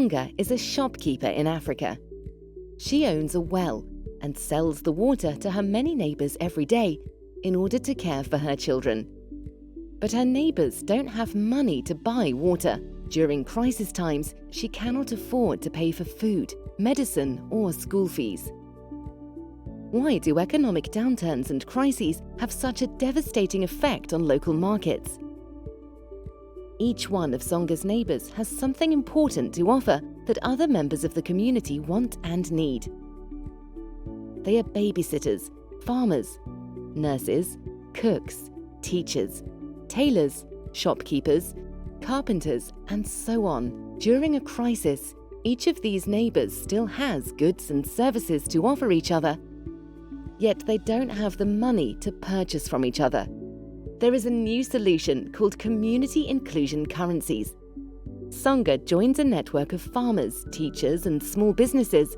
Songa is a shopkeeper in Africa. She owns a well and sells the water to her many neighbors every day in order to care for her children. But her neighbors don't have money to buy water. During crisis times, she cannot afford to pay for food, medicine, or school fees. Why do economic downturns and crises have such a devastating effect on local markets? Each one of Songa's neighbors has something important to offer that other members of the community want and need. They are babysitters, farmers, nurses, cooks, teachers, tailors, shopkeepers, carpenters, and so on. During a crisis, each of these neighbors still has goods and services to offer each other, yet they don't have the money to purchase from each other. There is a new solution called community inclusion currencies. Songa joins a network of farmers, teachers, and small businesses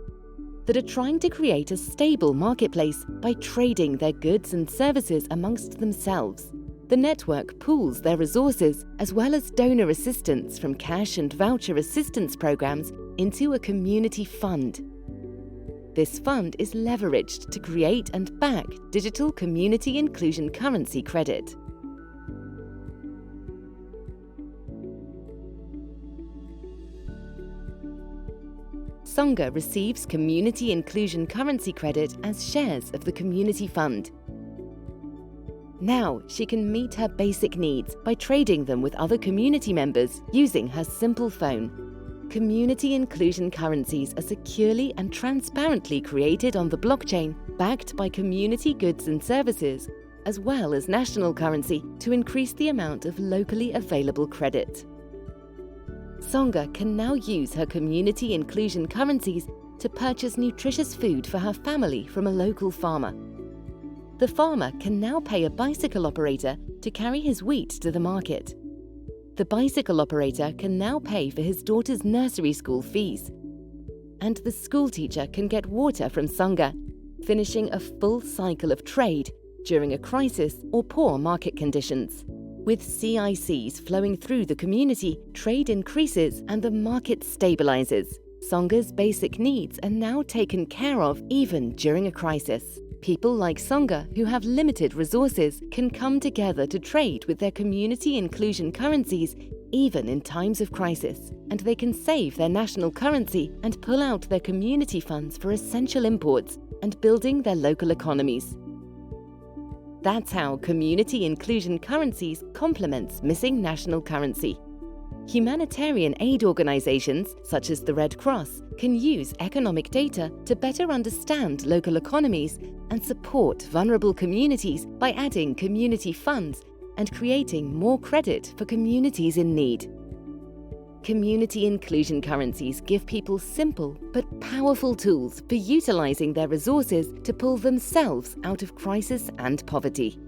that are trying to create a stable marketplace by trading their goods and services amongst themselves. The network pools their resources as well as donor assistance from cash and voucher assistance programs into a community fund. This fund is leveraged to create and back digital community inclusion currency credit. Songa receives community inclusion currency credit as shares of the community fund. Now she can meet her basic needs by trading them with other community members using her simple phone. Community inclusion currencies are securely and transparently created on the blockchain, backed by community goods and services, as well as national currency to increase the amount of locally available credit. Songa can now use her community inclusion currencies to purchase nutritious food for her family from a local farmer. The farmer can now pay a bicycle operator to carry his wheat to the market. The bicycle operator can now pay for his daughter's nursery school fees. And the school teacher can get water from Songa, finishing a full cycle of trade during a crisis or poor market conditions. With CICs flowing through the community, trade increases and the market stabilizes. Songa's basic needs are now taken care of even during a crisis. People like Songa, who have limited resources, can come together to trade with their community inclusion currencies even in times of crisis, and they can save their national currency and pull out their community funds for essential imports and building their local economies. That's how community inclusion currencies complements missing national currency. Humanitarian aid organizations, such as the Red Cross, can use economic data to better understand local economies and support vulnerable communities by adding community funds and creating more credit for communities in need. Community inclusion currencies give people simple but powerful tools for utilizing their resources to pull themselves out of crisis and poverty.